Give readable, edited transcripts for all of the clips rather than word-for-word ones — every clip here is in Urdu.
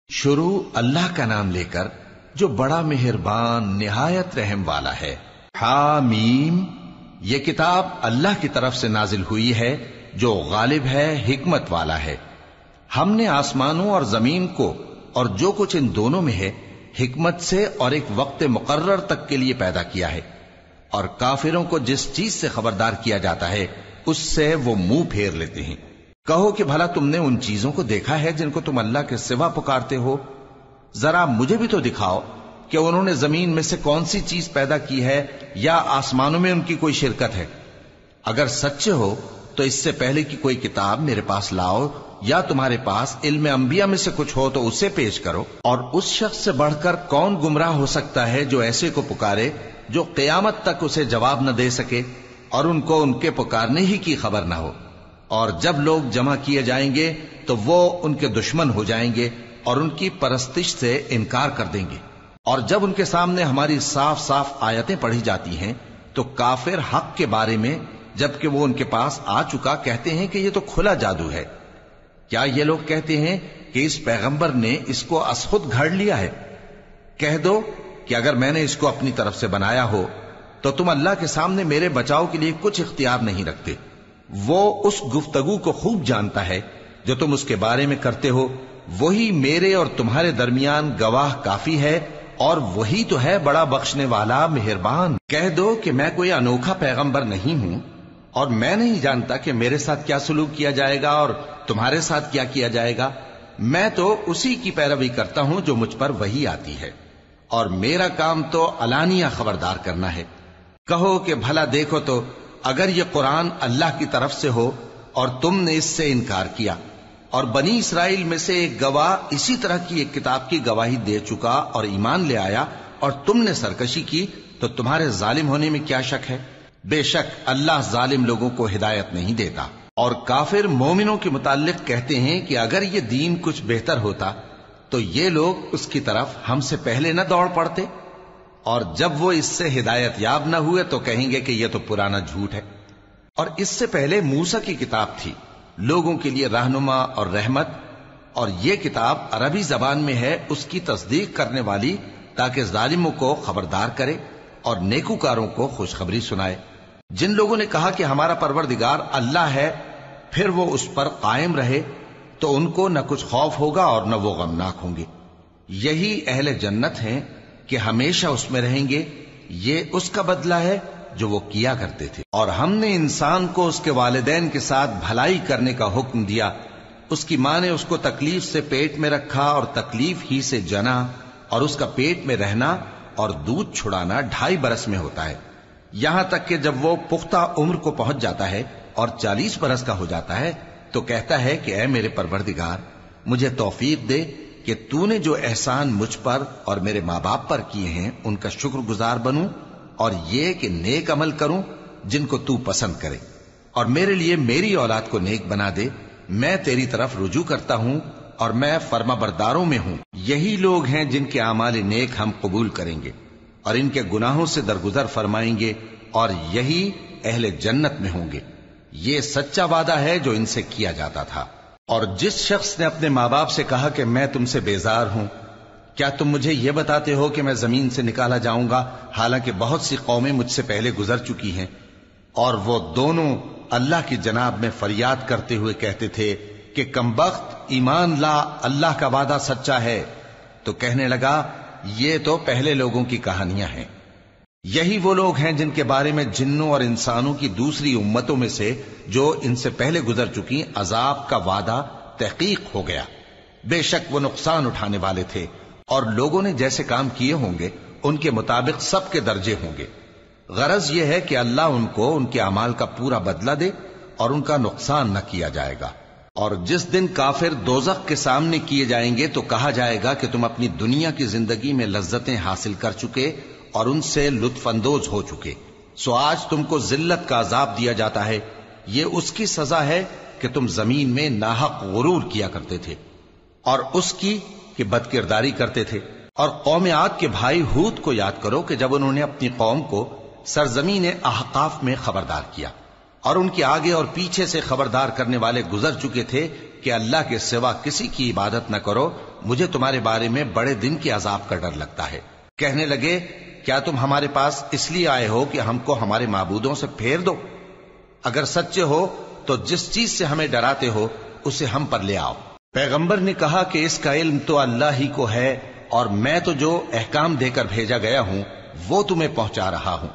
شروع اللہ کا نام لے کر جو بڑا مہربان نہایت رحم والا ہے۔ حامیم، یہ کتاب اللہ کی طرف سے نازل ہوئی ہے جو غالب ہے، حکمت والا ہے۔ ہم نے آسمانوں اور زمین کو اور جو کچھ ان دونوں میں ہے حکمت سے اور ایک وقت مقرر تک کے لیے پیدا کیا ہے، اور کافروں کو جس چیز سے خبردار کیا جاتا ہے اس سے وہ منہ پھیر لیتے ہیں۔ کہو کہ بھلا تم نے ان چیزوں کو دیکھا ہے جن کو تم اللہ کے سوا پکارتے ہو؟ ذرا مجھے بھی تو دکھاؤ کہ انہوں نے زمین میں سے کون سی چیز پیدا کی ہے یا آسمانوں میں ان کی کوئی شرکت ہے۔ اگر سچے ہو تو اس سے پہلے کی کوئی کتاب میرے پاس لاؤ، یا تمہارے پاس علم انبیاء میں سے کچھ ہو تو اسے پیش کرو۔ اور اس شخص سے بڑھ کر کون گمراہ ہو سکتا ہے جو ایسے کو پکارے جو قیامت تک اسے جواب نہ دے سکے اور ان کو ان کے پکارنے ہی کی خبر نہ ہو۔ اور جب لوگ جمع کیے جائیں گے تو وہ ان کے دشمن ہو جائیں گے اور ان کی پرستش سے انکار کر دیں گے۔ اور جب ان کے سامنے ہماری صاف صاف آیتیں پڑھی جاتی ہیں تو کافر حق کے بارے میں جبکہ وہ ان کے پاس آ چکا کہتے ہیں کہ یہ تو کھلا جادو ہے۔ کیا یہ لوگ کہتے ہیں کہ اس پیغمبر نے اس کو از خود گھڑ لیا ہے؟ کہہ دو کہ اگر میں نے اس کو اپنی طرف سے بنایا ہو تو تم اللہ کے سامنے میرے بچاؤ کے لیے کچھ اختیار نہیں رکھتے۔ وہ اس گفتگو کو خوب جانتا ہے جو تم اس کے بارے میں کرتے ہو، وہی میرے اور تمہارے درمیان گواہ کافی ہے، اور وہی تو ہے بڑا بخشنے والا مہربان۔ کہہ دو کہ میں کوئی انوکھا پیغمبر نہیں ہوں اور میں نہیں جانتا کہ میرے ساتھ کیا سلوک کیا جائے گا اور تمہارے ساتھ کیا کیا جائے گا۔ میں تو اسی کی پیروی کرتا ہوں جو مجھ پر وحی آتی ہے، اور میرا کام تو علانیہ خبردار کرنا ہے۔ کہو کہ بھلا دیکھو تو اگر یہ قرآن اللہ کی طرف سے ہو اور تم نے اس سے انکار کیا، اور بنی اسرائیل میں سے ایک گواہ اسی طرح کی ایک کتاب کی گواہی دے چکا اور ایمان لے آیا اور تم نے سرکشی کی، تو تمہارے ظالم ہونے میں کیا شک ہے؟ بے شک اللہ ظالم لوگوں کو ہدایت نہیں دیتا۔ اور کافر مومنوں کے متعلق کہتے ہیں کہ اگر یہ دین کچھ بہتر ہوتا تو یہ لوگ اس کی طرف ہم سے پہلے نہ دوڑ پڑتے، اور جب وہ اس سے ہدایت یاب نہ ہوئے تو کہیں گے کہ یہ تو پرانا جھوٹ ہے۔ اور اس سے پہلے موسیٰ کی کتاب تھی، لوگوں کے لیے رہنما اور رحمت، اور یہ کتاب عربی زبان میں ہے اس کی تصدیق کرنے والی، تاکہ ظالموں کو خبردار کرے اور نیکوکاروں کو خوشخبری سنائے۔ جن لوگوں نے کہا کہ ہمارا پروردگار اللہ ہے، پھر وہ اس پر قائم رہے تو ان کو نہ کچھ خوف ہوگا اور نہ وہ غمناک ہوں گے۔ یہی اہل جنت ہیں کہ ہمیشہ اس میں رہیں گے، یہ اس کا بدلہ ہے جو وہ کیا کرتے تھے۔ اور ہم نے انسان کو اس کے والدین کے ساتھ بھلائی کرنے کا حکم دیا۔ اس کی ماں نے اس کو تکلیف سے پیٹ میں رکھا اور تکلیف ہی سے جنا، اور اس کا پیٹ میں رہنا اور دودھ چھڑانا 2.5 برس میں ہوتا ہے، یہاں تک کہ جب وہ پختہ عمر کو پہنچ جاتا ہے اور 40 برس کا ہو جاتا ہے تو کہتا ہے کہ اے میرے پروردگار، مجھے توفیق دے کہ تو نے جو احسان مجھ پر اور میرے ماں باپ پر کیے ہیں ان کا شکر گزار بنوں، اور یہ کہ نیک عمل کروں جن کو تو پسند کرے، اور میرے لیے میری اولاد کو نیک بنا دے۔ میں تیری طرف رجوع کرتا ہوں اور میں فرما برداروں میں ہوں۔ یہی لوگ ہیں جن کے اعمال نیک ہم قبول کریں گے اور ان کے گناہوں سے درگزر فرمائیں گے، اور یہی اہل جنت میں ہوں گے۔ یہ سچا وعدہ ہے جو ان سے کیا جاتا تھا۔ اور جس شخص نے اپنے ماں باپ سے کہا کہ میں تم سے بیزار ہوں، کیا تم مجھے یہ بتاتے ہو کہ میں زمین سے نکالا جاؤں گا، حالانکہ بہت سی قومیں مجھ سے پہلے گزر چکی ہیں؟ اور وہ دونوں اللہ کی جناب میں فریاد کرتے ہوئے کہتے تھے کہ کمبخت، ایمان لا، اللہ کا وعدہ سچا ہے۔ تو کہنے لگا یہ تو پہلے لوگوں کی کہانیاں ہیں۔ یہی وہ لوگ ہیں جن کے بارے میں جنوں اور انسانوں کی دوسری امتوں میں سے جو ان سے پہلے گزر چکی عذاب کا وعدہ تحقیق ہو گیا۔ بے شک وہ نقصان اٹھانے والے تھے، اور لوگوں نے جیسے کام کیے ہوں گے ان کے مطابق سب کے درجے ہوں گے۔ غرض یہ ہے کہ اللہ ان کو ان کے اعمال کا پورا بدلہ دے اور ان کا نقصان نہ کیا جائے گا۔ اور جس دن کافر دوزخ کے سامنے کیے جائیں گے تو کہا جائے گا کہ تم اپنی دنیا کی زندگی میں لذتیں حاصل کر چکے اور ان سے لطف اندوز ہو چکے، سو آج تم کو ذلت کا عذاب دیا جاتا ہے۔ یہ اس کی سزا ہے کہ تم زمین میں ناحق غرور کیا کرتے تھے، اور اس کی کہ بد کرداری کرتے تھے۔ اور قوم عاد کے بھائی ہود کو یاد کرو کہ جب انہوں نے اپنی قوم کو سرزمین احقاف میں خبردار کیا، اور ان کے آگے اور پیچھے سے خبردار کرنے والے گزر چکے تھے کہ اللہ کے سوا کسی کی عبادت نہ کرو، مجھے تمہارے بارے میں بڑے دن کے عذاب کا ڈر لگتا ہے۔ کہنے لگے کیا تم ہمارے پاس اس لیے آئے ہو کہ ہم کو ہمارے معبودوں سے پھیر دو؟ اگر سچے ہو تو جس چیز سے ہمیں ڈراتے ہو اسے ہم پر لے آؤ۔ پیغمبر نے کہا کہ اس کا علم تو اللہ ہی کو ہے، اور میں تو جو احکام دے کر بھیجا گیا ہوں وہ تمہیں پہنچا رہا ہوں،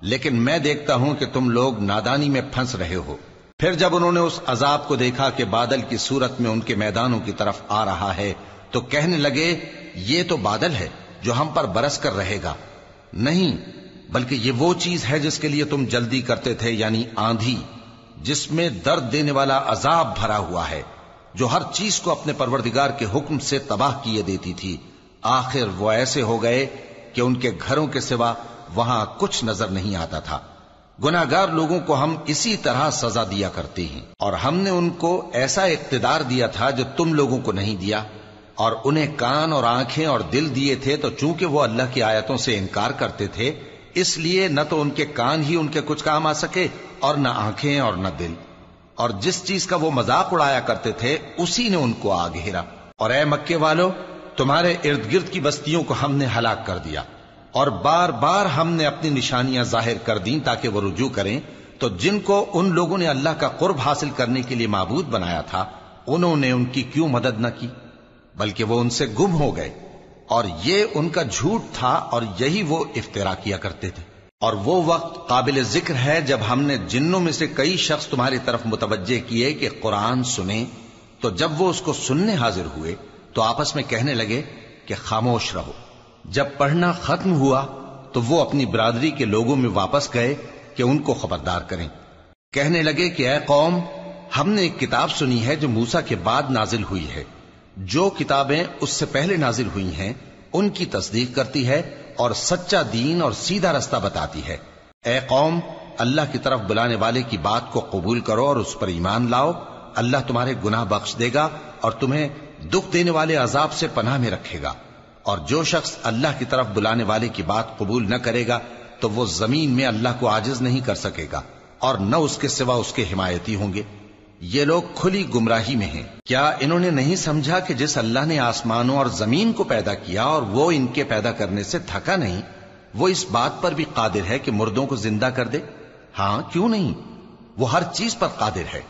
لیکن میں دیکھتا ہوں کہ تم لوگ نادانی میں پھنس رہے ہو۔ پھر جب انہوں نے اس عذاب کو دیکھا کہ بادل کی صورت میں ان کے میدانوں کی طرف آ رہا ہے تو کہنے لگے یہ تو بادل ہے جو ہم پر برس کر رہے گا۔ نہیں، بلکہ یہ وہ چیز ہے جس کے لیے تم جلدی کرتے تھے، یعنی آندھی، جس میں درد دینے والا عذاب بھرا ہوا ہے، جو ہر چیز کو اپنے پروردگار کے حکم سے تباہ کیے دیتی تھی۔ آخر وہ ایسے ہو گئے کہ ان کے گھروں کے سوا وہاں کچھ نظر نہیں آتا تھا۔ گناہگار لوگوں کو ہم اسی طرح سزا دیا کرتے ہیں، اور ہم نے ان کو ایسا اقتدار دیا تھا جو تم لوگوں کو نہیں دیا، اور انہیں کان اور آنکھیں اور دل دیے تھے، تو چونکہ وہ اللہ کی آیتوں سے انکار کرتے تھے اس لیے نہ تو ان کے کان ہی ان کے کچھ کام آ سکے اور نہ آنکھیں اور نہ دل، اور جس چیز کا وہ مذاق اڑایا کرتے تھے اسی نے ان کو آ گھیرا۔ اور اے مکے والو، تمہارے ارد گرد کی بستیوں کو ہم نے ہلاک کر دیا، اور بار بار ہم نے اپنی نشانیاں ظاہر کر دیں تاکہ وہ رجوع کریں، تو جن کو ان لوگوں نے اللہ کا قرب حاصل کرنے کے لیے معبود بنایا تھا انہوں نے ان کی کیوں مدد نہ کی، بلکہ وہ ان سے گم ہو گئے، اور یہ ان کا جھوٹ تھا اور یہی وہ افترا کیا کرتے تھے۔ اور وہ وقت قابل ذکر ہے جب ہم نے جنوں میں سے کئی شخص تمہاری طرف متوجہ کیے کہ قرآن سنیں، تو جب وہ اس کو سننے حاضر ہوئے تو آپس میں کہنے لگے کہ خاموش رہو۔ جب پڑھنا ختم ہوا تو وہ اپنی برادری کے لوگوں میں واپس گئے کہ ان کو خبردار کریں۔ کہنے لگے کہ اے قوم، ہم نے ایک کتاب سنی ہے جو موسیٰ کے بعد نازل ہوئی ہے، جو کتابیں اس سے پہلے نازل ہوئی ہیں ان کی تصدیق کرتی ہے اور سچا دین اور سیدھا رستہ بتاتی ہے۔ اے قوم، اللہ کی طرف بلانے والے کی بات کو قبول کرو اور اس پر ایمان لاؤ، اللہ تمہارے گناہ بخش دے گا اور تمہیں دکھ دینے والے عذاب سے پناہ میں رکھے گا۔ اور جو شخص اللہ کی طرف بلانے والے کی بات قبول نہ کرے گا تو وہ زمین میں اللہ کو عاجز نہیں کر سکے گا، اور نہ اس کے سوا اس کے حمایتی ہوں گے۔ یہ لوگ کھلی گمراہی میں ہیں۔ کیا انہوں نے نہیں سمجھا کہ جس اللہ نے آسمانوں اور زمین کو پیدا کیا اور وہ ان کے پیدا کرنے سے تھکا نہیں، وہ اس بات پر بھی قادر ہے کہ مردوں کو زندہ کر دے؟ ہاں، کیوں نہیں، وہ ہر چیز پر قادر ہے۔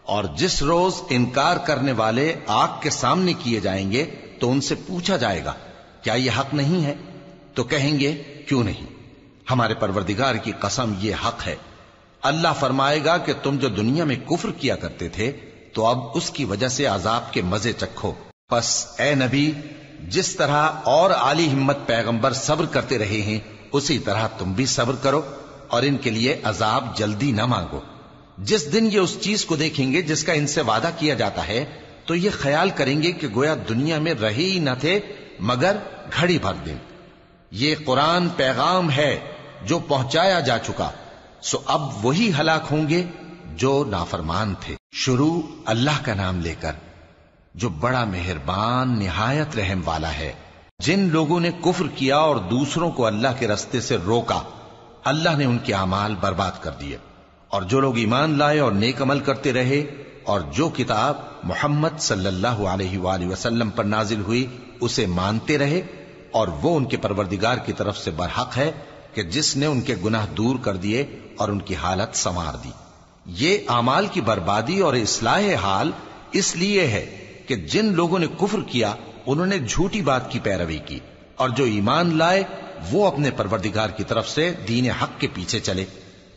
اور جس روز انکار کرنے والے آگ کے سامنے کیے جائیں گے تو ان سے پوچھا جائے گا کیا یہ حق نہیں ہے؟ تو کہیں گے کیوں نہیں، ہمارے پروردگار کی قسم یہ حق ہے۔ اللہ فرمائے گا کہ تم جو دنیا میں کفر کیا کرتے تھے تو اب اس کی وجہ سے عذاب کے مزے چکھو۔ پس اے نبی، جس طرح اور عالی ہمت پیغمبر صبر کرتے رہے ہیں اسی طرح تم بھی صبر کرو، اور ان کے لیے عذاب جلدی نہ مانگو۔ جس دن یہ اس چیز کو دیکھیں گے جس کا ان سے وعدہ کیا جاتا ہے تو یہ خیال کریں گے کہ گویا دنیا میں رہے ہی نہ تھے مگر گھڑی بھر دن۔ یہ قرآن پیغام ہے جو پہنچایا جا چکا، سو اب وہی ہلاک ہوں گے جو نافرمان تھے۔ شروع اللہ کا نام لے کر جو بڑا مہربان نہایت رحم والا ہے۔ جن لوگوں نے کفر کیا اور دوسروں کو اللہ کے رستے سے روکا، اللہ نے ان کے اعمال برباد کر دیے، اور جو لوگ ایمان لائے اور نیک عمل کرتے رہے اور جو کتاب محمد صلی اللہ علیہ وآلہ وسلم پر نازل ہوئی اسے مانتے رہے، اور وہ ان کے پروردگار کی طرف سے برحق ہے کہ جس نے ان کے گناہ دور کر دیے اور ان کی حالت سنوار دی۔ یہ اعمال کی بربادی اور اصلاح حال اس لیے ہے کہ جن لوگوں نے کفر کیا انہوں نے جھوٹی بات کی پیروی کی، اور جو ایمان لائے وہ اپنے پروردگار کی طرف سے دین حق کے پیچھے چلے۔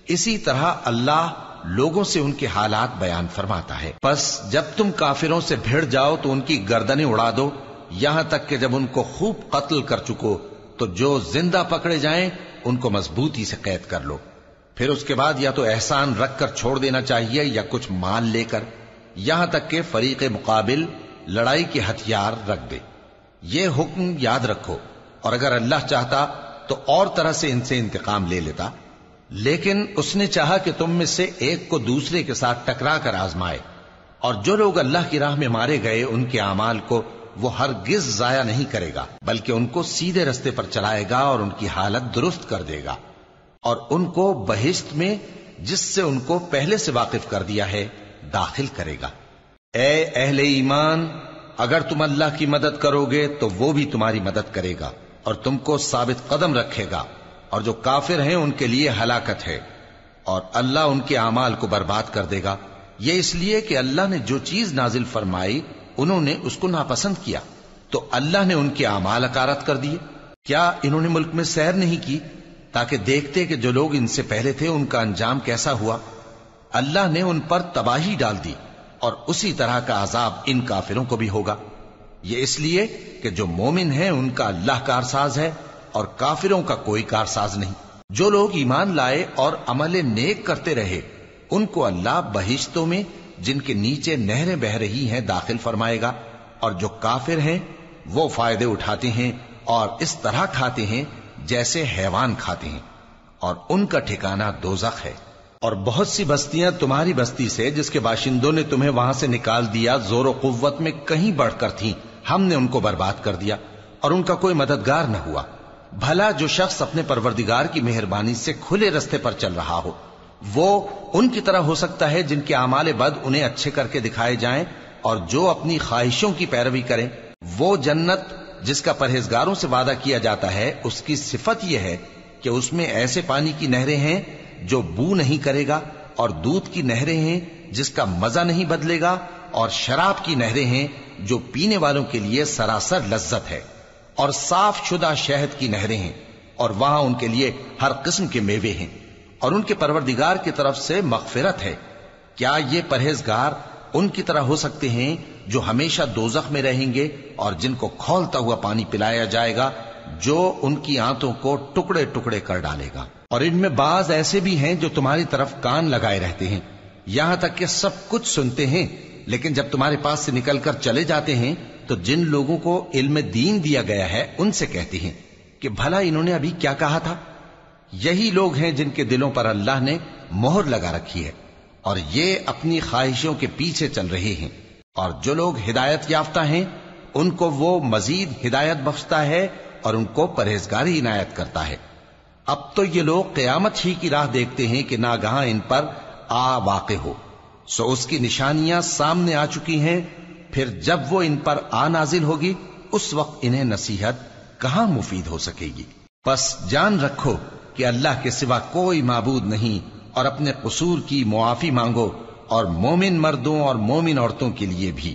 اسی طرح اللہ لوگوں سے ان کے حالات بیان فرماتا ہے۔ پس جب تم کافروں سے بھیڑ جاؤ تو ان کی گردنیں اڑا دو، یہاں تک کہ جب ان کو خوب قتل کر چکو تو جو زندہ پکڑے جائیں ان کو مضبوطی سے قید کر لو۔ پھر اس کے بعد یا تو احسان رکھ کر چھوڑ دینا چاہیے یا کچھ مال لے کر، یہاں تک کہ فریق مقابل لڑائی کے ہتھیار رکھ دے۔ یہ حکم یاد رکھو، اور اگر اللہ چاہتا تو اور طرح سے ان سے انتقام لے لیتا، لیکن اس نے چاہا کہ تم میں سے ایک کو دوسرے کے ساتھ ٹکرا کر آزمائے، اور جو لوگ اللہ کی راہ میں مارے گئے ان کے اعمال کو وہ ہرگز ضائع نہیں کرے گا، بلکہ ان کو سیدھے رستے پر چلائے گا اور ان کی حالت درست کر دے گا، اور ان کو بہشت میں جس سے ان کو پہلے سے واقف کر دیا ہے داخل کرے گا۔ اے اہل ایمان، اگر تم اللہ کی مدد کرو گے تو وہ بھی تمہاری مدد کرے گا اور تم کو ثابت قدم رکھے گا، اور جو کافر ہیں ان کے لیے ہلاکت ہے، اور اللہ ان کے اعمال کو برباد کر دے گا۔ یہ اس لیے کہ اللہ نے جو چیز نازل فرمائی انہوں نے اس کو ناپسند کیا، تو اللہ نے ان کے اعمال اکارت کر دیے۔ کیا انہوں نے ملک میں سیر نہیں کی تاکہ دیکھتے کہ جو لوگ ان سے پہلے تھے ان کا انجام کیسا ہوا؟ اللہ نے ان پر تباہی ڈال دی، اور اسی طرح کا عذاب ان کافروں کو بھی ہوگا۔ یہ اس لیے کہ جو مومن ہیں ان کا اللہ کارساز ہے اور کافروں کا کوئی کارساز نہیں۔ جو لوگ ایمان لائے اور عمل نیک کرتے رہے ان کو اللہ بہشتوں میں جن کے نیچے نہریں بہ رہی ہیں داخل فرمائے گا، اور جو کافر ہیں وہ فائدے اٹھاتے ہیں اور اس طرح کھاتے ہیں جیسے حیوان کھاتے ہیں، اور ان کا ٹھکانہ دوزخ ہے۔ اور بہت سی بستیاں تمہاری بستی سے جس کے باشندوں نے تمہیں وہاں سے نکال دیا زور و قوت میں کہیں بڑھ کر تھیں، ہم نے ان کو برباد کر دیا اور ان کا کوئی مددگار نہ ہوا۔ بھلا جو شخص اپنے پروردگار کی مہربانی سے کھلے رستے پر چل رہا ہو وہ ان کی طرح ہو سکتا ہے جن کے اعمال بد انہیں اچھے کر کے دکھائے جائیں، اور جو اپنی خواہشوں کی پیروی کریں۔ وہ جنت جس کا پرہیزگاروں سے وعدہ کیا جاتا ہے اس کی صفت یہ ہے کہ اس میں ایسے پانی کی نہریں ہیں جو بو نہیں کرے گا، اور دودھ کی نہریں ہیں جس کا مزہ نہیں بدلے گا، اور شراب کی نہریں ہیں جو پینے والوں کے لیے سراسر لذت ہے، اور صاف شدہ شہد کی نہریں ہیں، اور وہاں ان کے لیے ہر قسم کے میوے ہیں، اور ان کے پروردگار کی طرف سے مغفرت ہے۔ کیا یہ پرہیزگار ان کی طرح ہو سکتے ہیں جو ہمیشہ دوزخ میں رہیں گے اور جن کو کھولتا ہوا پانی پلایا جائے گا جو ان کی آنتوں کو ٹکڑے ٹکڑے کر ڈالے گا؟ اور ان میں بعض ایسے بھی ہیں جو تمہاری طرف کان لگائے رہتے ہیں، یہاں تک کہ سب کچھ سنتے ہیں، لیکن جب تمہارے پاس سے نکل کر چلے جاتے ہیں تو جن لوگوں کو علم دین دیا گیا ہے ان سے کہتے ہیں کہ بھلا انہوں نے ابھی کیا کہا تھا؟ یہی لوگ ہیں جن کے دلوں پر اللہ نے مہر لگا رکھی ہے اور یہ اپنی خواہشوں کے پیچھے چل رہے ہیں، اور جو لوگ ہدایت یافتہ ہیں ان کو وہ مزید ہدایت بخشتا ہے اور ان کو پرہیزگاری عنایت کرتا ہے۔ اب تو یہ لوگ قیامت ہی کی راہ دیکھتے ہیں کہ ناگہاں ان پر آ واقع ہو، سو اس کی نشانیاں سامنے آ چکی ہیں، پھر جب وہ ان پر آ نازل ہوگی اس وقت انہیں نصیحت کہاں مفید ہو سکے گی۔ پس جان رکھو کہ اللہ کے سوا کوئی معبود نہیں، اور اپنے قصور کی معافی مانگو، اور مومن مردوں اور مومن عورتوں کے لیے بھی،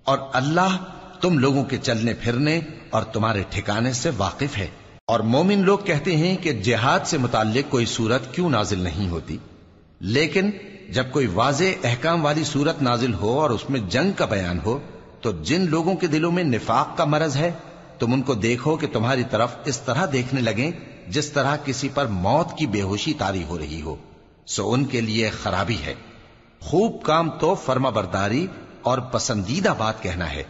اور اللہ تم لوگوں کے چلنے پھرنے اور تمہارے ٹھکانے سے واقف ہے۔ اور مومن لوگ کہتے ہیں کہ جہاد سے متعلق کوئی سورت کیوں نازل نہیں ہوتی، لیکن جب کوئی واضح احکام والی سورت نازل ہو اور اس میں جنگ کا بیان ہو تو جن لوگوں کے دلوں میں نفاق کا مرض ہے تم ان کو دیکھو کہ تمہاری طرف اس طرح دیکھنے لگیں جس طرح کسی پر موت کی بے ہوشی طاری ہو رہی ہو، سو ان کے لیے خرابی ہے۔ خوب کام تو فرما برداری اور پسندیدہ بات کہنا ہے۔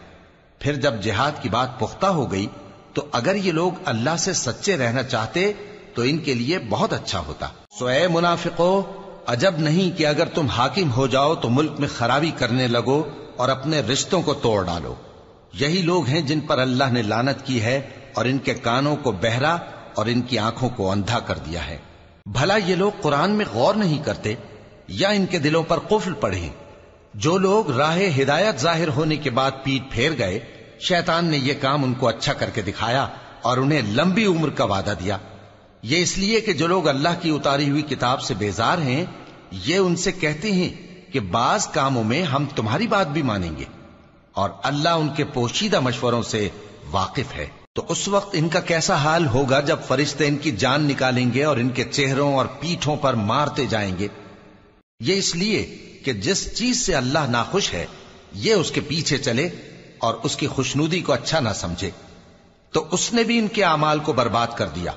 پھر جب جہاد کی بات پختہ ہو گئی تو اگر یہ لوگ اللہ سے سچے رہنا چاہتے تو ان کے لیے بہت اچھا ہوتا۔ سو اے منافقو، عجب نہیں کہ اگر تم حاکم ہو جاؤ تو ملک میں خرابی کرنے لگو اور اپنے رشتوں کو توڑ ڈالو۔ یہی لوگ ہیں جن پر اللہ نے لعنت کی ہے اور ان کے کانوں کو بہرا اور ان کی آنکھوں کو اندھا کر دیا ہے۔ بھلا یہ لوگ قرآن میں غور نہیں کرتے یا ان کے دلوں پر قفل پڑے ہیں؟ جو لوگ راہ ہدایت ظاہر ہونے کے بعد پیٹ پھیر گئے، شیطان نے یہ کام ان کو اچھا کر کے دکھایا اور انہیں لمبی عمر کا وعدہ دیا۔ یہ اس لیے کہ جو لوگ اللہ کی اتاری ہوئی کتاب سے بیزار ہیں یہ ان سے کہتے ہیں کہ بعض کاموں میں ہم تمہاری بات بھی مانیں گے، اور اللہ ان کے پوشیدہ مشوروں سے واقف ہے۔ تو اس وقت ان کا کیسا حال ہوگا جب فرشتے ان کی جان نکالیں گے اور ان کے چہروں اور پیٹھوں پر مارتے جائیں گے۔ یہ اس لیے کہ جس چیز سے اللہ ناخوش ہے یہ اس کے پیچھے چلے اور اس کی خوشنودی کو اچھا نہ سمجھے، تو اس نے بھی ان کے اعمال کو برباد کر دیا۔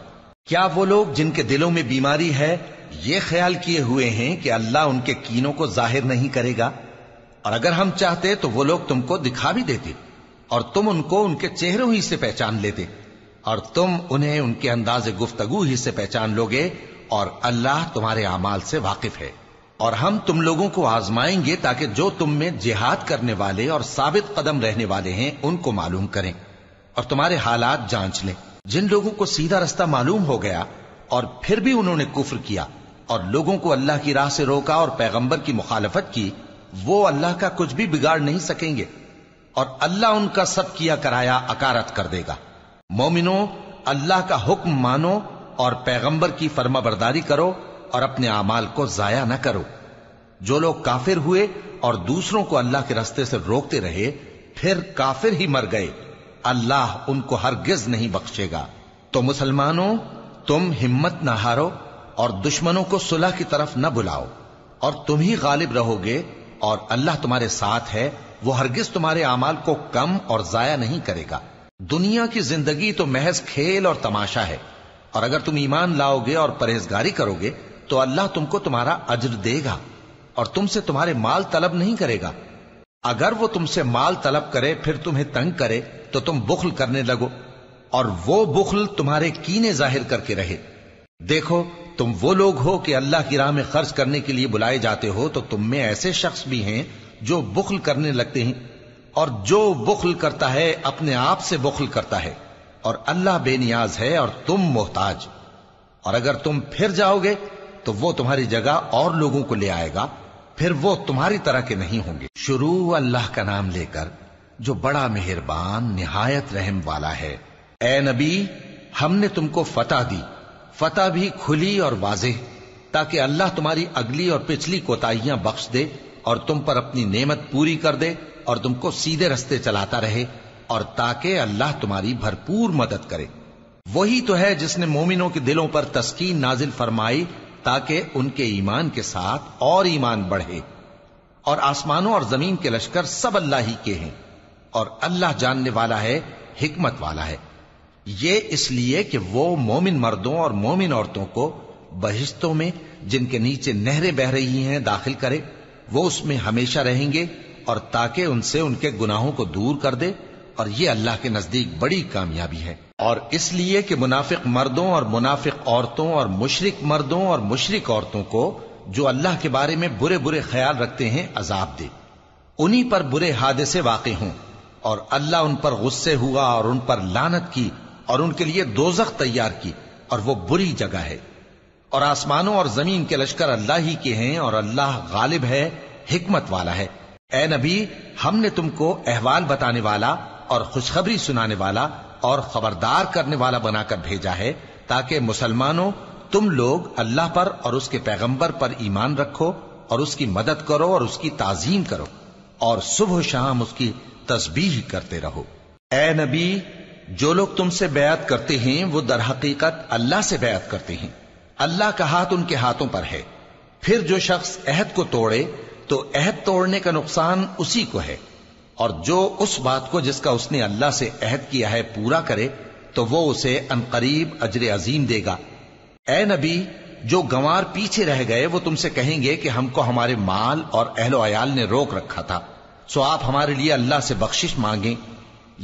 کیا وہ لوگ جن کے دلوں میں بیماری ہے یہ خیال کیے ہوئے ہیں کہ اللہ ان کے کینوں کو ظاہر نہیں کرے گا؟ اور اگر ہم چاہتے تو وہ لوگ تم کو دکھا بھی دیتے اور تم ان کو ان کے چہروں ہی سے پہچان لیتے، اور تم انہیں ان کے انداز گفتگو ہی سے پہچان لوگے، اور اللہ تمہارے اعمال سے واقف ہے۔ اور ہم تم لوگوں کو آزمائیں گے تاکہ جو تم میں جہاد کرنے والے اور ثابت قدم رہنے والے ہیں ان کو معلوم کریں اور تمہارے حالات جانچ لیں۔ جن لوگوں کو سیدھا رستہ معلوم ہو گیا اور پھر بھی انہوں نے کفر کیا اور لوگوں کو اللہ کی راہ سے روکا اور پیغمبر کی مخالفت کی، وہ اللہ کا کچھ بھی بگاڑ نہیں سکیں گے، اور اللہ ان کا سب کیا کرایا اکارت کر دے گا۔ مومنو، اللہ کا حکم مانو اور پیغمبر کی فرما برداری کرو اور اپنے اعمال کو ضائع نہ کرو۔ جو لوگ کافر ہوئے اور دوسروں کو اللہ کے راستے سے روکتے رہے پھر کافر ہی مر گئے، اللہ ان کو ہرگز نہیں بخشے گا۔ تو مسلمانوں، تم ہمت نہ ہارو اور دشمنوں کو صلح کی طرف نہ بلاؤ، اور تم ہی غالب رہو گے، اور اللہ تمہارے ساتھ ہے، وہ ہرگز تمہارے اعمال کو کم اور ضائع نہیں کرے گا۔ دنیا کی زندگی تو محض کھیل اور تماشا ہے، اور اگر تم ایمان لاؤ گے اور پرہیزگاری کرو گے تو اللہ تم کو تمہارا اجر دے گا اور تم سے تمہارے مال طلب نہیں کرے گا۔ اگر وہ تم سے مال طلب کرے پھر تمہیں تنگ کرے تو تم بخل کرنے لگو، اور وہ بخل تمہارے کینے ظاہر کر کے رہے۔ دیکھو، تم وہ لوگ ہو کہ اللہ کی راہ میں خرچ کرنے کے لیے بلائے جاتے ہو، تو تم میں ایسے شخص بھی ہیں جو بخل کرنے لگتے ہیں، اور جو بخل کرتا ہے اپنے آپ سے بخل کرتا ہے، اور اللہ بے نیاز ہے اور تم محتاج۔ اور اگر تم پھر جاؤ گے تو وہ تمہاری جگہ اور لوگوں کو لے آئے گا، پھر وہ تمہاری طرح کے نہیں ہوں گے۔ شروع اللہ کا نام لے کر جو بڑا مہربان نہایت رحم والا ہے۔ اے نبی، ہم نے تم کو فتح دی، فتح بھی کھلی اور واضح، تاکہ اللہ تمہاری اگلی اور پچھلی کوتاہیاں بخش دے اور تم پر اپنی نعمت پوری کر دے اور تم کو سیدھے رستے چلاتا رہے، اور تاکہ اللہ تمہاری بھرپور مدد کرے۔ وہی تو ہے جس نے مومنوں کے دلوں پر تسکین نازل فرمائی تاکہ ان کے ایمان کے ساتھ اور ایمان بڑھے۔ اور آسمانوں اور زمین کے لشکر سب اللہ ہی کے ہیں، اور اللہ جاننے والا ہے، حکمت والا ہے۔ یہ اس لیے کہ وہ مومن مردوں اور مومن عورتوں کو بہشتوں میں جن کے نیچے نہریں بہ رہی ہیں داخل کرے، وہ اس میں ہمیشہ رہیں گے، اور تاکہ ان سے ان کے گناہوں کو دور کر دے، اور یہ اللہ کے نزدیک بڑی کامیابی ہے۔ اور اس لیے کہ منافق مردوں اور منافق عورتوں اور مشرک مردوں اور مشرک عورتوں کو جو اللہ کے بارے میں برے برے خیال رکھتے ہیں عذاب دے، انہی پر برے حادثے واقع ہوں، اور اللہ ان پر غصے ہوا اور ان پر لعنت کی اور ان کے لیے دوزخ تیار کی، اور وہ بری جگہ ہے۔ اور آسمانوں اور زمین کے لشکر اللہ ہی کے ہیں، اور اللہ غالب ہے، حکمت والا ہے۔ اے نبی، ہم نے تم کو احوال بتانے والا اور خوشخبری سنانے والا اور خبردار کرنے والا بنا کر بھیجا ہے، تاکہ مسلمانوں تم لوگ اللہ پر اور اس کے پیغمبر پر ایمان رکھو اور اس کی مدد کرو اور اس کی تعظیم کرو، اور صبح و شام اس کی تسبیح کرتے رہو۔ اے نبی، جو لوگ تم سے بیعت کرتے ہیں وہ در حقیقت اللہ سے بیعت کرتے ہیں، اللہ کا ہاتھ ان کے ہاتھوں پر ہے۔ پھر جو شخص عہد کو توڑے تو عہد توڑنے کا نقصان اسی کو ہے، اور جو اس بات کو جس کا اس نے اللہ سے عہد کیا ہے پورا کرے تو وہ اسے عنقریب اجر عظیم دے گا۔ اے نبی، جو گنوار پیچھے رہ گئے وہ تم سے کہیں گے کہ ہم کو ہمارے مال اور اہل و عیال نے روک رکھا تھا، سو آپ ہمارے لیے اللہ سے بخشش مانگیں۔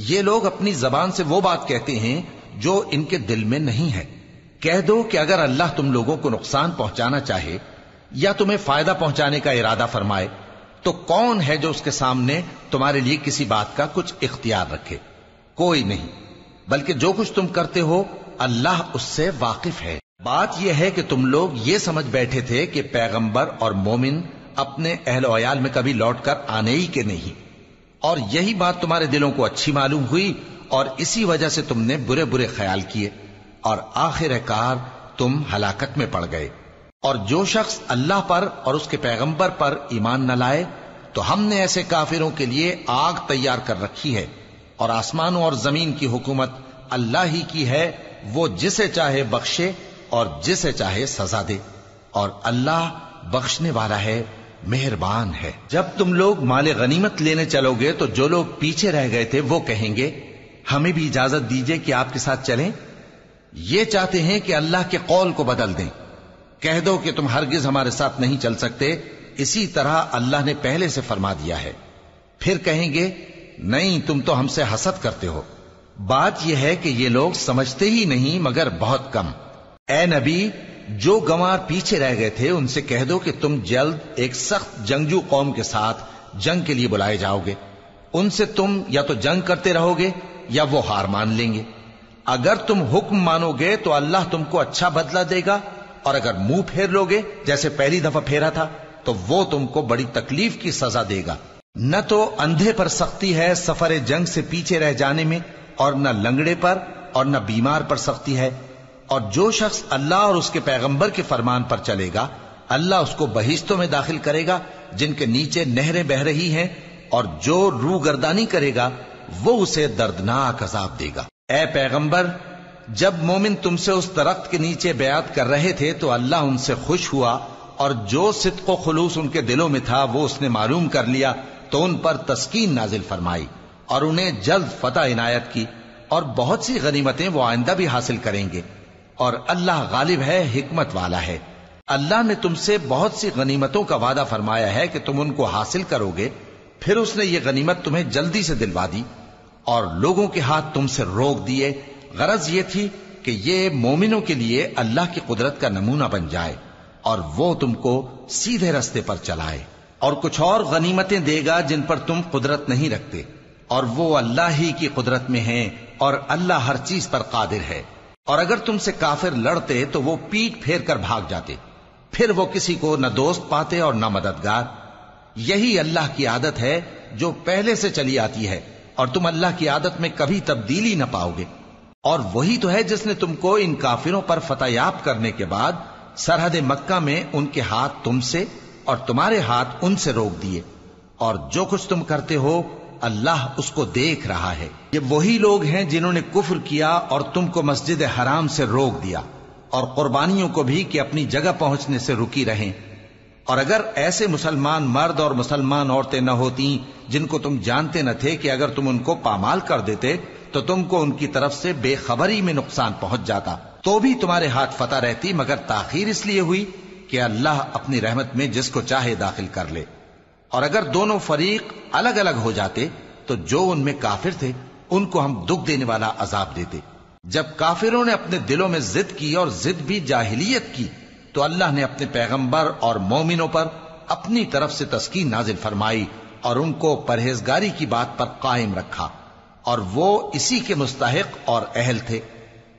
یہ لوگ اپنی زبان سے وہ بات کہتے ہیں جو ان کے دل میں نہیں ہے۔ کہہ دو کہ اگر اللہ تم لوگوں کو نقصان پہنچانا چاہے یا تمہیں فائدہ پہنچانے کا ارادہ فرمائے تو کون ہے جو اس کے سامنے تمہارے لیے کسی بات کا کچھ اختیار رکھے؟ کوئی نہیں، بلکہ جو کچھ تم کرتے ہو اللہ اس سے واقف ہے۔ بات یہ ہے کہ تم لوگ یہ سمجھ بیٹھے تھے کہ پیغمبر اور مومن اپنے اہل و عیال میں کبھی لوٹ کر آنے ہی کے نہیں، اور یہی بات تمہارے دلوں کو اچھی معلوم ہوئی اور اسی وجہ سے تم نے برے برے خیال کیے، اور آخر کار تم ہلاکت میں پڑ گئے۔ اور جو شخص اللہ پر اور اس کے پیغمبر پر ایمان نہ لائے تو ہم نے ایسے کافروں کے لیے آگ تیار کر رکھی ہے، اور آسمانوں اور زمین کی حکومت اللہ ہی کی ہے، وہ جسے چاہے بخشے اور جسے چاہے سزا دے، اور اللہ بخشنے والا ہے، مہربان ہے۔ جب تم لوگ مال غنیمت لینے چلو گے تو جو لوگ پیچھے رہ گئے تھے وہ کہیں گے ہمیں بھی اجازت دیجئے کہ آپ کے ساتھ چلیں۔ یہ چاہتے ہیں کہ اللہ کے قول کو بدل دیں۔ کہہ دو کہ تم ہرگز ہمارے ساتھ نہیں چل سکتے، اسی طرح اللہ نے پہلے سے فرما دیا ہے۔ پھر کہیں گے نہیں، تم تو ہم سے حسد کرتے ہو۔ بات یہ ہے کہ یہ لوگ سمجھتے ہی نہیں مگر بہت کم۔ اے نبی، جو گنوار پیچھے رہ گئے تھے ان سے کہہ دو کہ تم جلد ایک سخت جنگجو قوم کے ساتھ جنگ کے لیے بلائے جاؤ گے، ان سے تم یا تو جنگ کرتے رہو گے یا وہ ہار مان لیں گے۔ اگر تم حکم مانو گے تو اللہ تم کو اچھا بدلہ دے گا، اور اگر منہ پھیر لو گے جیسے پہلی دفعہ پھیرا تھا تو وہ تم کو بڑی تکلیف کی سزا دے گا۔ نہ تو اندھے پر سختی ہے سفر جنگ سے پیچھے رہ جانے میں، اور نہ لنگڑے پر اور نہ بیمار پر سختی ہے، اور جو شخص اللہ اور اس کے پیغمبر کے فرمان پر چلے گا اللہ اس کو بہشتوں میں داخل کرے گا جن کے نیچے نہریں بہ رہی ہیں، اور جو روگردانی کرے گا وہ اسے دردناک عذاب دے گا۔ اے پیغمبر، جب مومن تم سے اس درخت کے نیچے بیعت کر رہے تھے تو اللہ ان سے خوش ہوا، اور جو صدق و خلوص ان کے دلوں میں تھا وہ اس نے معلوم کر لیا تو ان پر تسکین نازل فرمائی اور انہیں جلد فتح عنایت کی، اور بہت سی غنیمتیں وہ آئندہ بھی حاصل کریں گے، اور اللہ غالب ہے، حکمت والا ہے۔ اللہ نے تم سے بہت سی غنیمتوں کا وعدہ فرمایا ہے کہ تم ان کو حاصل کرو گے، پھر اس نے یہ غنیمت تمہیں جلدی سے دلوا دی اور لوگوں کے ہاتھ تم سے روک دیے۔ غرض یہ تھی کہ یہ مومنوں کے لیے اللہ کی قدرت کا نمونہ بن جائے اور وہ تم کو سیدھے رستے پر چلائے، اور کچھ اور غنیمتیں دے گا جن پر تم قدرت نہیں رکھتے، اور وہ اللہ ہی کی قدرت میں ہیں، اور اللہ ہر چیز پر قادر ہے۔ اور اگر تم سے کافر لڑتے تو وہ پیٹ پھیر کر بھاگ جاتے، پھر وہ کسی کو نہ دوست پاتے اور نہ مددگار۔ یہی اللہ کی عادت ہے جو پہلے سے چلی آتی ہے، اور تم اللہ کی عادت میں کبھی تبدیلی نہ پاؤ گے۔ اور وہی تو ہے جس نے تم کو ان کافروں پر فتح یاب کرنے کے بعد سرحد مکہ میں ان کے ہاتھ تم سے اور تمہارے ہاتھ ان سے روک دیے، اور جو کچھ تم کرتے ہو اللہ اس کو دیکھ رہا ہے۔ یہ وہی لوگ ہیں جنہوں نے کفر کیا اور تم کو مسجد حرام سے روک دیا، اور قربانیوں کو بھی کہ اپنی جگہ پہنچنے سے رکی رہیں۔ اور اگر ایسے مسلمان مرد اور مسلمان عورتیں نہ ہوتی جن کو تم جانتے نہ تھے کہ اگر تم ان کو پامال کر دیتے تو تم کو ان کی طرف سے بے خبری میں نقصان پہنچ جاتا، تو بھی تمہارے ہاتھ فتح رہتی، مگر تاخیر اس لیے ہوئی کہ اللہ اپنی رحمت میں جس کو چاہے داخل کر لے۔ اور اگر دونوں فریق الگ الگ ہو جاتے تو جو ان میں کافر تھے ان کو ہم دکھ دینے والا عذاب دیتے۔ جب کافروں نے اپنے دلوں میں ضد کی، اور ضد بھی جاہلیت کی، تو اللہ نے اپنے پیغمبر اور مومنوں پر اپنی طرف سے تسکین نازل فرمائی اور ان کو پرہیزگاری کی بات پر قائم رکھا، اور وہ اسی کے مستحق اور اہل تھے،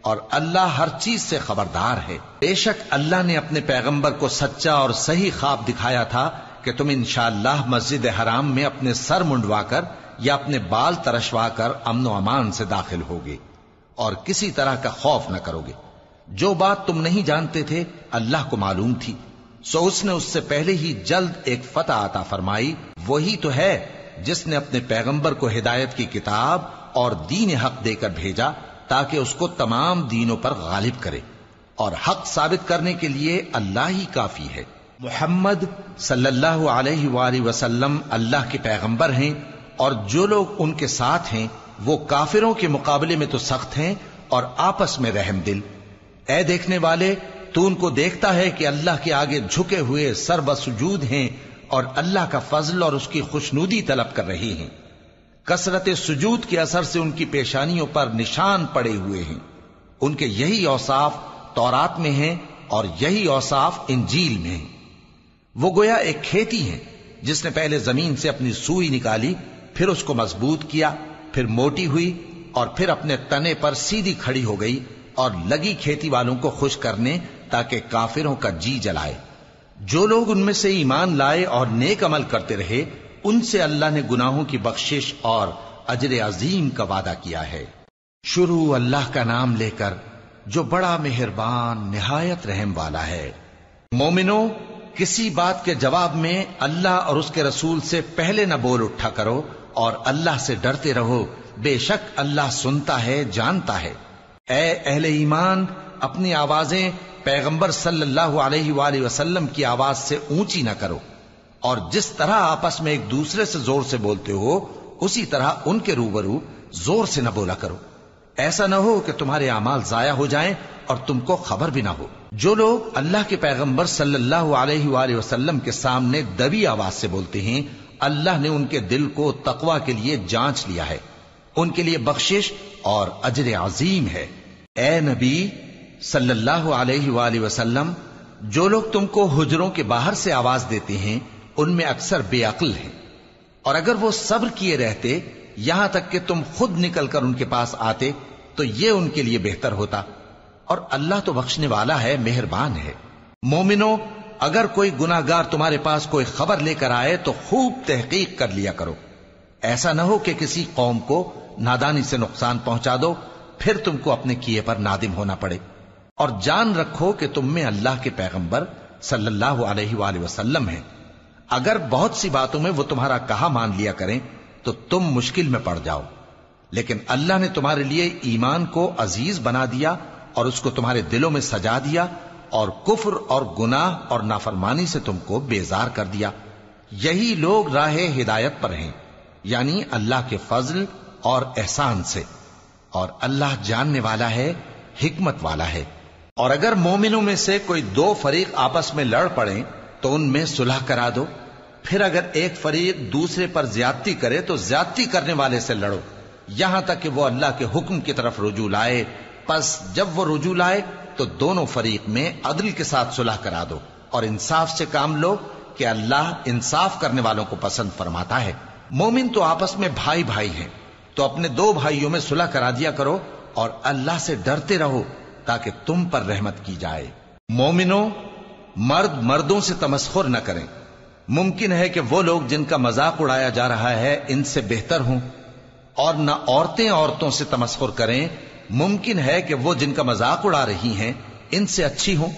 اور اللہ ہر چیز سے خبردار ہے۔ بے شک اللہ نے اپنے پیغمبر کو سچا اور صحیح خواب دکھایا تھا کہ تم انشاءاللہ مسجد حرام میں اپنے سر منڈوا کر یا اپنے بال ترشوا کر امن و امان سے داخل ہوگے اور کسی طرح کا خوف نہ کرو گے۔ جو بات تم نہیں جانتے تھے اللہ کو معلوم تھی، سو اس نے اس سے پہلے ہی جلد ایک فتح عطا فرمائی۔ وہی تو ہے جس نے اپنے پیغمبر کو ہدایت کی کتاب اور دین حق دے کر بھیجا تاکہ اس کو تمام دینوں پر غالب کرے، اور حق ثابت کرنے کے لیے اللہ ہی کافی ہے۔ محمد صلی اللہ علیہ وآلہ وسلم اللہ کے پیغمبر ہیں، اور جو لوگ ان کے ساتھ ہیں وہ کافروں کے مقابلے میں تو سخت ہیں اور آپس میں رحم دل۔ اے دیکھنے والے، تو ان کو دیکھتا ہے کہ اللہ کے آگے جھکے ہوئے سر بسجود ہیں اور اللہ کا فضل اور اس کی خوشنودی طلب کر رہے ہیں۔ کثرت سجود کے اثر سے ان کی پیشانیوں پر نشان پڑے ہوئے ہیں۔ ان کے یہی اوصاف تورات میں ہیں اور یہی اوصاف انجیل میں ہیں۔ وہ گویا ایک کھیتی ہیں جس نے پہلے زمین سے اپنی سوئی نکالی، پھر اس کو مضبوط کیا، پھر موٹی ہوئی، اور پھر اپنے تنے پر سیدھی کھڑی ہو گئی، اور لگی کھیتی والوں کو خوش کرنے تاکہ کافروں کا جی جلائے۔ جو لوگ ان میں سے ایمان لائے اور نیک عمل کرتے رہے ان سے اللہ نے گناہوں کی بخشش اور اجر عظیم کا وعدہ کیا ہے۔ شروع اللہ کا نام لے کر جو بڑا مہربان نہایت رحم والا ہے۔ مومنوں، کسی بات کے جواب میں اللہ اور اس کے رسول سے پہلے نہ بول اٹھا کرو، اور اللہ سے ڈرتے رہو، بے شک اللہ سنتا ہے، جانتا ہے۔ اے اہل ایمان، اپنی آوازیں پیغمبر صلی اللہ علیہ وآلہ وسلم کی آواز سے اونچی نہ کرو، اور جس طرح آپس میں ایک دوسرے سے زور سے بولتے ہو اسی طرح ان کے روبرو زور سے نہ بولا کرو، ایسا نہ ہو کہ تمہارے اعمال ضائع ہو جائیں اور تم کو خبر بھی نہ ہو۔ جو لوگ اللہ کے پیغمبر صلی اللہ علیہ وآلہ وسلم کے سامنے دبی آواز سے بولتے ہیں اللہ نے ان کے دل کو تقوی کے لیے جانچ لیا ہے، ان کے لیے بخشش اور اجر عظیم ہے۔ اے نبی صلی اللہ علیہ وآلہ وسلم، جو لوگ تم کو حجروں کے باہر سے آواز دیتے ہیں ان میں اکثر بے عقل ہیں، اور اگر وہ صبر کیے رہتے یہاں تک کہ تم خود نکل کر ان کے پاس آتے تو یہ ان کے لیے بہتر ہوتا، اور اللہ تو بخشنے والا ہے، مہربان ہے۔ مومنوں، اگر کوئی گناہگار تمہارے پاس کوئی خبر لے کر آئے تو خوب تحقیق کر لیا کرو، ایسا نہ ہو کہ کسی قوم کو نادانی سے نقصان پہنچا دو، پھر تم کو اپنے کیے پر نادم ہونا پڑے۔ اور جان رکھو کہ تم میں اللہ کے پیغمبر صلی اللہ علیہ وآلہ وسلم ہیں، اگر بہت سی باتوں میں وہ تمہارا کہا مان لیا کریں تو تم مشکل میں پڑ جاؤ، لیکن اللہ نے تمہارے لیے ایمان کو عزیز بنا دیا اور اس کو تمہارے دلوں میں سجا دیا، اور کفر اور گناہ اور نافرمانی سے تم کو بیزار کر دیا۔ یہی لوگ راہ ہدایت پر ہیں، یعنی اللہ کے فضل اور احسان سے، اور اللہ جاننے والا ہے، حکمت والا ہے۔ اور اگر مومنوں میں سے کوئی دو فریق آپس میں لڑ پڑیں تو ان میں صلح کرا دو، پھر اگر ایک فریق دوسرے پر زیادتی کرے تو زیادتی کرنے والے سے لڑو، یہاں تک کہ وہ اللہ کے حکم کی طرف رجوع لائے۔ پس جب وہ رجوع لائے تو دونوں فریق میں عدل کے ساتھ صلح کرا دو، اور انصاف سے کام لو کہ اللہ انصاف کرنے والوں کو پسند فرماتا ہے۔ مومن تو آپس میں بھائی بھائی ہیں، تو اپنے دو بھائیوں میں صلح کرا دیا کرو، اور اللہ سے ڈرتے رہو تاکہ تم پر رحمت کی جائے۔ مومنوں، مرد مردوں سے تمسخر نہ کریں۔ ممکن ہے کہ وہ لوگ جن کا مذاق اڑایا جا رہا ہے ان سے بہتر ہوں، اور نہ عورتیں عورتوں سے تمسخر کریں۔ ممکن ہے کہ وہ جن کا مذاق اڑا رہی ہیں ان سے اچھی ہوں۔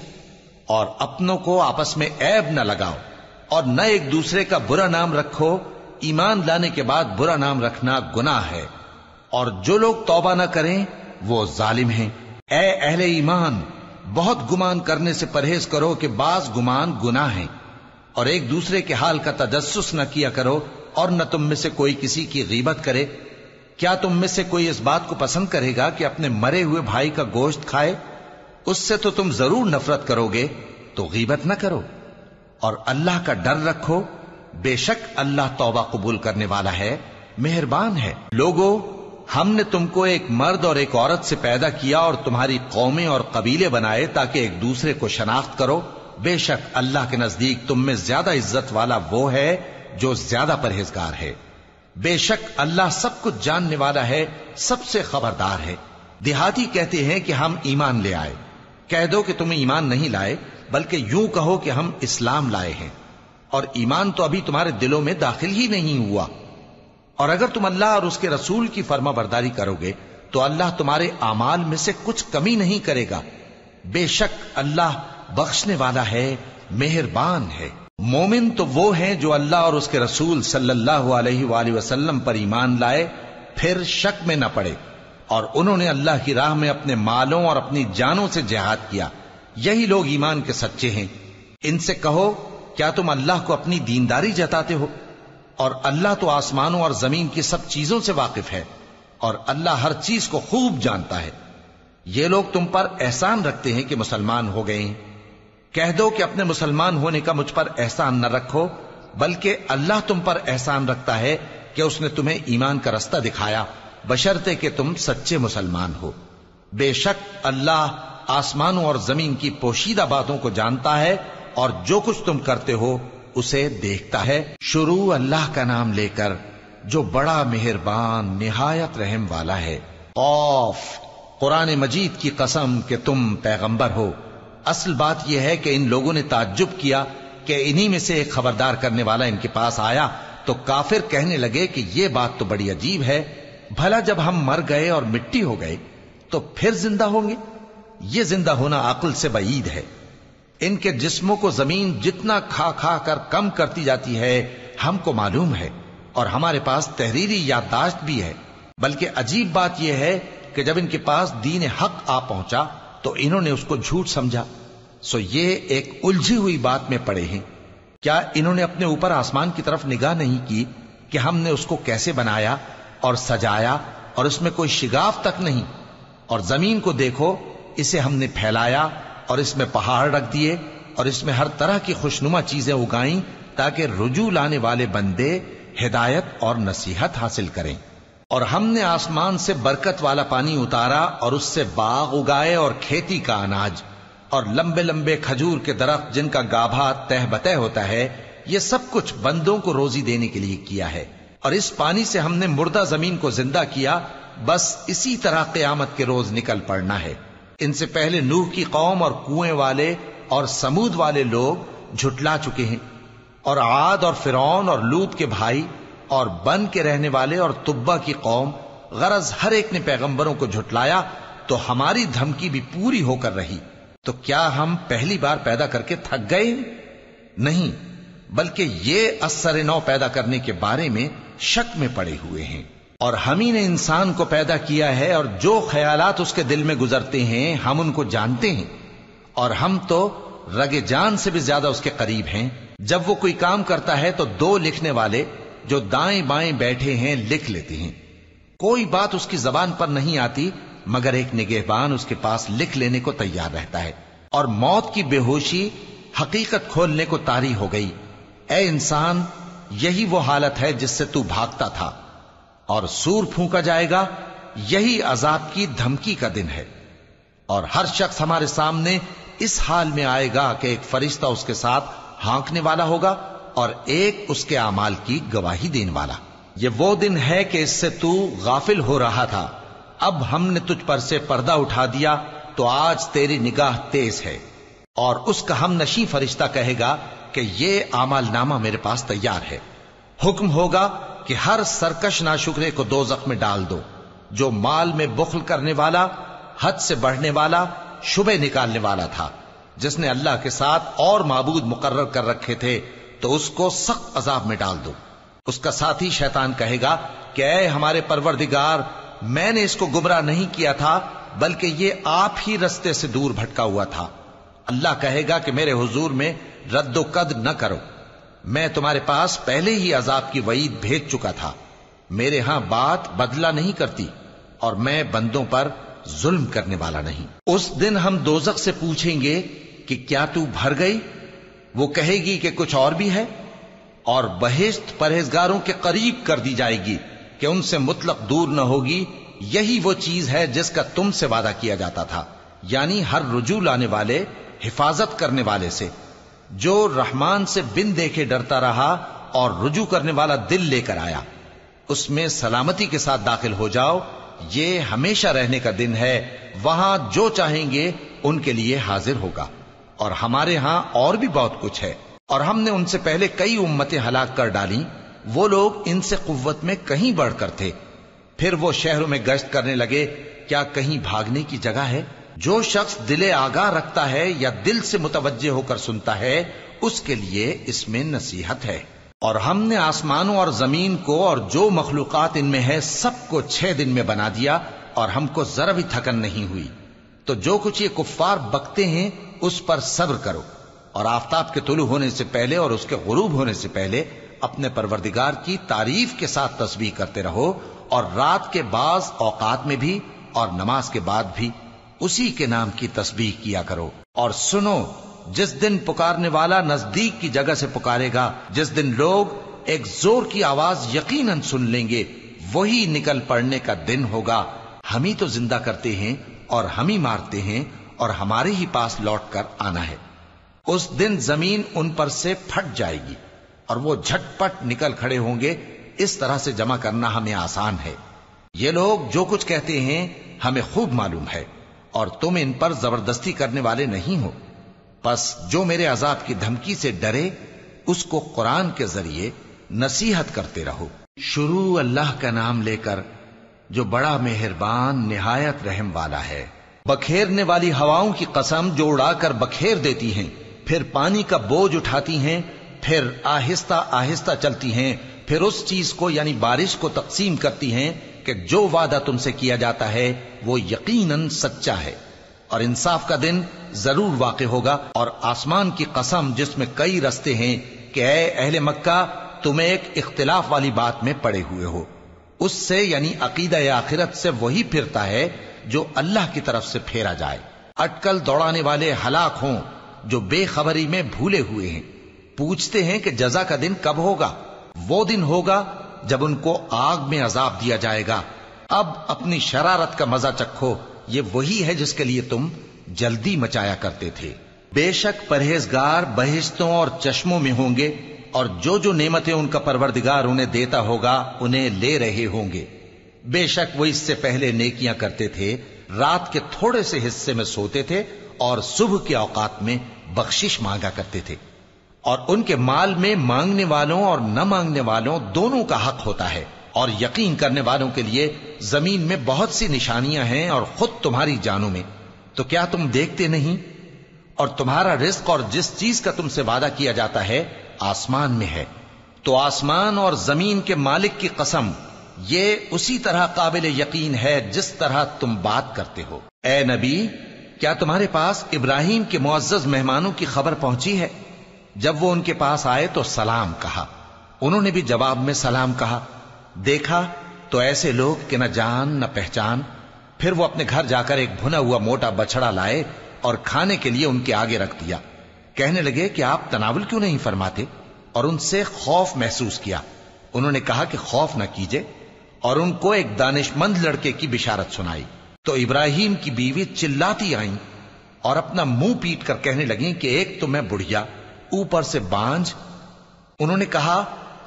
اور اپنوں کو آپس میں عیب نہ لگاؤ، اور نہ ایک دوسرے کا برا نام رکھو۔ ایمان لانے کے بعد برا نام رکھنا گناہ ہے، اور جو لوگ توبہ نہ کریں وہ ظالم ہیں۔ اے اہل ایمان، بہت گمان کرنے سے پرہیز کرو کہ بعض گمان گناہ ہیں، اور ایک دوسرے کے حال کا تجسس نہ کیا کرو، اور نہ تم میں سے کوئی کسی کی غیبت کرے۔ کیا تم میں سے کوئی اس بات کو پسند کرے گا کہ اپنے مرے ہوئے بھائی کا گوشت کھائے؟ اس سے تو تم ضرور نفرت کرو گے، تو غیبت نہ کرو، اور اللہ کا ڈر رکھو، بے شک اللہ توبہ قبول کرنے والا ہے، مہربان ہے۔ لوگو، ہم نے تم کو ایک مرد اور ایک عورت سے پیدا کیا اور تمہاری قومیں اور قبیلے بنائے تاکہ ایک دوسرے کو شناخت کرو۔ بے شک اللہ کے نزدیک تم میں زیادہ عزت والا وہ ہے جو زیادہ پرہیزگار ہے۔ بے شک اللہ سب کچھ جاننے والا ہے، سب سے خبردار ہے۔ دیہاتی کہتے ہیں کہ ہم ایمان لے آئے۔ کہہ دو کہ تم ایمان نہیں لائے، بلکہ یوں کہو کہ ہم اسلام لائے ہیں، اور ایمان تو ابھی تمہارے دلوں میں داخل ہی نہیں ہوا۔ اور اگر تم اللہ اور اس کے رسول کی فرما برداری کرو گے تو اللہ تمہارے اعمال میں سے کچھ کمی نہیں کرے گا۔ بے شک اللہ بخشنے والا ہے، مہربان ہے۔ مومن تو وہ ہیں جو اللہ اور اس کے رسول صلی اللہ علیہ وآلہ وسلم پر ایمان لائے، پھر شک میں نہ پڑے، اور انہوں نے اللہ کی راہ میں اپنے مالوں اور اپنی جانوں سے جہاد کیا۔ یہی لوگ ایمان کے سچے ہیں۔ ان سے کہو، کیا تم اللہ کو اپنی دینداری جتاتے ہو؟ اور اللہ تو آسمانوں اور زمین کی سب چیزوں سے واقف ہے، اور اللہ ہر چیز کو خوب جانتا ہے۔ یہ لوگ تم پر احسان رکھتے ہیں کہ مسلمان ہو گئے ہیں۔ کہہ دو کہ اپنے مسلمان ہونے کا مجھ پر احسان نہ رکھو، بلکہ اللہ تم پر احسان رکھتا ہے کہ اس نے تمہیں ایمان کا رستہ دکھایا، بشرطے کہ تم سچے مسلمان ہو۔ بے شک اللہ آسمانوں اور زمین کی پوشیدہ باتوں کو جانتا ہے، اور جو کچھ تم کرتے ہو اسے دیکھتا ہے۔ شروع اللہ کا نام لے کر جو بڑا مہربان نہایت رحم والا ہے۔ قاف، قرآن مجید کی قسم کہ تم پیغمبر ہو۔ اصل بات یہ ہے کہ ان لوگوں نے تعجب کیا کہ انہی میں سے ایک خبردار کرنے والا ان کے پاس آیا، تو کافر کہنے لگے کہ یہ بات تو بڑی عجیب ہے، بھلا جب ہم مر گئے اور مٹی ہو گئے تو پھر زندہ ہوں گے؟ یہ زندہ ہونا عقل سے بعید ہے۔ ان کے جسموں کو زمین جتنا کھا کھا کر کم کرتی جاتی ہے ہم کو معلوم ہے، اور ہمارے پاس تحریری یادداشت بھی ہے۔ بلکہ عجیب بات یہ ہے کہ جب ان کے پاس دین حق آ پہنچا تو انہوں نے اس کو جھوٹ سمجھا، سو یہ ایک الجھی ہوئی بات میں پڑے ہیں۔ کیا انہوں نے اپنے اوپر آسمان کی طرف نگاہ نہیں کی کہ ہم نے اس کو کیسے بنایا اور سجایا، اور اس میں کوئی شگاف تک نہیں؟ اور زمین کو دیکھو، اسے ہم نے پھیلایا اور اس میں پہاڑ رکھ دیے، اور اس میں ہر طرح کی خوشنما چیزیں اگائیں تاکہ رجوع لانے والے بندے ہدایت اور نصیحت حاصل کریں۔ اور ہم نے آسمان سے برکت والا پانی اتارا اور اس سے باغ اگائے اور کھیتی کا اناج، اور لمبے لمبے کھجور کے درخت جن کا گابھا تہ بتہ ہوتا ہے۔ یہ سب کچھ بندوں کو روزی دینے کے لیے کیا ہے۔ اور اس پانی سے ہم نے مردہ زمین کو زندہ کیا، بس اسی طرح قیامت کے روز نکل پڑنا ہے۔ ان سے پہلے نوح کی قوم اور کنویں والے اور سمود والے لوگ جھٹلا چکے ہیں، اور عاد اور فرعون اور لوط کے بھائی اور بن کے رہنے والے اور تبا کی قوم، غرض ہر ایک نے پیغمبروں کو جھٹلایا، تو ہماری دھمکی بھی پوری ہو کر رہی۔ تو کیا ہم پہلی بار پیدا کر کے تھک گئے؟ نہیں، بلکہ یہ اثر نو پیدا کرنے کے بارے میں شک میں پڑے ہوئے ہیں۔ اور ہم ہی نے انسان کو پیدا کیا ہے، اور جو خیالات اس کے دل میں گزرتے ہیں ہم ان کو جانتے ہیں، اور ہم تو رگ جان سے بھی زیادہ اس کے قریب ہیں۔ جب وہ کوئی کام کرتا ہے تو دو لکھنے والے جو دائیں بائیں بیٹھے ہیں لکھ لیتے ہیں۔ کوئی بات اس کی زبان پر نہیں آتی مگر ایک نگہبان اس کے پاس لکھ لینے کو تیار رہتا ہے۔ اور موت کی بے ہوشی حقیقت کھولنے کو طاری ہو گئی۔ اے انسان، یہی وہ حالت ہے جس سے تو بھاگتا تھا، اور سور پھونکا جائے گا، یہی عذاب کی دھمکی کا دن ہے۔ اور ہر شخص ہمارے سامنے اس حال میں آئے گا کہ ایک فرشتہ اس کے ساتھ ہانکنے والا ہوگا اور ایک اس کے اعمال کی گواہی دینے والا۔ یہ وہ دن ہے کہ اس سے تو غافل ہو رہا تھا، اب ہم نے تجھ پر سے پردہ اٹھا دیا تو آج تیری نگاہ تیز ہے۔ اور اس کا ہم نشیں فرشتہ کہے گا کہ یہ اعمال نامہ میرے پاس تیار ہے۔ حکم ہوگا کہ ہر سرکش ناشکرے کو دوزخ میں ڈال دو، جو مال میں بخل کرنے والا، حد سے بڑھنے والا، شبہ نکالنے والا تھا، جس نے اللہ کے ساتھ اور معبود مقرر کر رکھے تھے، تو اس کو سخت عذاب میں ڈال دو۔ اس کا ساتھی شیطان کہے گا کہ اے ہمارے پروردگار، میں نے اس کو گمراہ نہیں کیا تھا بلکہ یہ آپ ہی رستے سے دور بھٹکا ہوا تھا۔ اللہ کہے گا کہ میرے حضور میں رد و قد نہ کرو، میں تمہارے پاس پہلے ہی عذاب کی وعید بھیج چکا تھا۔ میرے ہاں بات بدلہ نہیں کرتی، اور میں بندوں پر ظلم کرنے والا نہیں۔ اس دن ہم دوزخ سے پوچھیں گے کہ کیا تو بھر گئی؟ وہ کہے گی کہ کچھ اور بھی ہے، اور بہشت پرہیزگاروں کے قریب کر دی جائے گی کہ ان سے مطلق دور نہ ہوگی۔ یہی وہ چیز ہے جس کا تم سے وعدہ کیا جاتا تھا، یعنی ہر رجوع لانے والے، حفاظت کرنے والے سے، جو رحمان سے بن دیکھے ڈرتا رہا اور رجوع کرنے والا دل لے کر آیا، اس میں سلامتی کے ساتھ داخل ہو جاؤ۔ یہ ہمیشہ رہنے کا دن ہے، وہاں جو چاہیں گے ان کے لیے حاضر ہوگا۔ اور ہمارے ہاں اور بھی بہت کچھ ہے، اور ہم نے ان سے پہلے کئی امتیں ہلاک کر ڈالیں، وہ لوگ ان سے قوت میں کہیں بڑھ کر تھے۔ پھر وہ شہروں میں گشت کرنے لگے، کیا کہیں بھاگنے کی جگہ ہے؟ جو شخص دل آگاہ رکھتا ہے یا دل سے متوجہ ہو کر سنتا ہے، اس کے لیے اس میں نصیحت ہے۔ اور ہم نے آسمانوں اور زمین کو اور جو مخلوقات ان میں ہے سب کو 6 دن میں بنا دیا، اور ہم کو ذرا بھی تھکن نہیں ہوئی۔ تو جو کچھ یہ کفار بکتے ہیں اس پر صبر کرو، اور آفتاب کے طلوع ہونے سے پہلے اور اس کے غروب ہونے سے پہلے اپنے پروردگار کی تعریف کے ساتھ تسبیح کرتے رہو، اور رات کے بعض اوقات میں بھی اور نماز کے بعد بھی اسی کے نام کی تسبیح کیا کرو۔ اور سنو، جس دن پکارنے والا نزدیک کی جگہ سے پکارے گا، جس دن لوگ ایک زور کی آواز یقیناً سن لیں گے، وہی نکل پڑنے کا دن ہوگا۔ ہم ہی تو زندہ کرتے ہیں اور ہم ہی مارتے ہیں، اور ہمارے ہی پاس لوٹ کر آنا ہے۔ اس دن زمین ان پر سے پھٹ جائے گی، اور وہ جھٹ پٹ نکل کھڑے ہوں گے۔ اس طرح سے جمع کرنا ہمیں آسان ہے۔ یہ لوگ جو کچھ کہتے ہیں ہمیں خوب معلوم ہے، اور تم ان پر زبردستی کرنے والے نہیں ہو۔ پس جو میرے عذاب کی دھمکی سے ڈرے، اس کو قرآن کے ذریعے نصیحت کرتے رہو۔ شروع اللہ کا نام لے کر جو بڑا مہربان نہایت رحم والا ہے۔ بکھیرنے والی ہواؤں کی قسم جو اڑا کر بکھیر دیتی ہیں، پھر پانی کا بوجھ اٹھاتی ہیں، پھر آہستہ آہستہ چلتی ہیں، پھر اس چیز کو یعنی بارش کو تقسیم کرتی ہیں کہ جو وعدہ تم سے کیا جاتا ہے وہ یقیناً سچا ہے، اور انصاف کا دن ضرور واقع ہوگا۔ اور آسمان کی قسم جس میں کئی رستے ہیں کہ اے اہل مکہ، تم ایک اختلاف والی بات میں پڑے ہوئے ہو، اس سے یعنی عقیدہ آخرت سے وہی پھرتا ہے جو اللہ کی طرف سے پھیرا جائے۔ اٹکل دوڑانے والے ہلاک ہوں جو بے خبری میں بھولے ہوئے ہیں۔ پوچھتے ہیں کہ جزا کا دن کب ہوگا؟ وہ دن ہوگا جب ان کو آگ میں عذاب دیا جائے گا۔ اب اپنی شرارت کا مزہ چکھو، یہ وہی ہے جس کے لیے تم جلدی مچایا کرتے تھے۔ بے شک پرہیزگار بہشتوں اور چشموں میں ہوں گے، اور جو نعمتیں ان کا پروردگار انہیں دیتا ہوگا انہیں لے رہے ہوں گے۔ بے شک وہ اس سے پہلے نیکیاں کرتے تھے، رات کے تھوڑے سے حصے میں سوتے تھے، اور صبح کے اوقات میں بخشش مانگا کرتے تھے۔ اور ان کے مال میں مانگنے والوں اور نہ مانگنے والوں دونوں کا حق ہوتا ہے، اور یقین کرنے والوں کے لیے زمین میں بہت سی نشانیاں ہیں اور خود تمہاری جانوں میں، تو کیا تم دیکھتے نہیں؟ اور تمہارا رزق اور جس چیز کا تم سے وعدہ کیا جاتا ہے آسمان میں ہے، تو آسمان اور زمین کے مالک کی قسم یہ اسی طرح قابل یقین ہے جس طرح تم بات کرتے ہو۔ اے نبی، کیا تمہارے پاس ابراہیم کے معزز مہمانوں کی خبر پہنچی ہے؟ جب وہ ان کے پاس آئے تو سلام کہا، انہوں نے بھی جواب میں سلام کہا۔ دیکھا تو ایسے لوگ کہ نہ جان نہ پہچان۔ پھر وہ اپنے گھر جا کر ایک بھنا ہوا موٹا بچڑا لائے اور کھانے کے لیے ان کے آگے رکھ دیا۔ کہنے لگے کہ آپ تناول کیوں نہیں فرماتے؟ اور ان سے خوف محسوس کیا۔ انہوں نے کہا کہ خوف نہ کیجے، اور ان کو ایک دانشمند لڑکے کی بشارت سنائی۔ تو ابراہیم کی بیوی چلاتی آئیں اور اپنا منہ پیٹ کر کہنے لگیں کہ ایک تو میں بڑھیا، اوپر سے بانجھ۔ انہوں نے کہا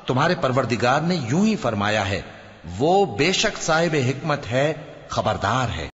تمہارے پروردگار نے یوں ہی فرمایا ہے، وہ بے شک صاحب حکمت ہے، خبردار ہے۔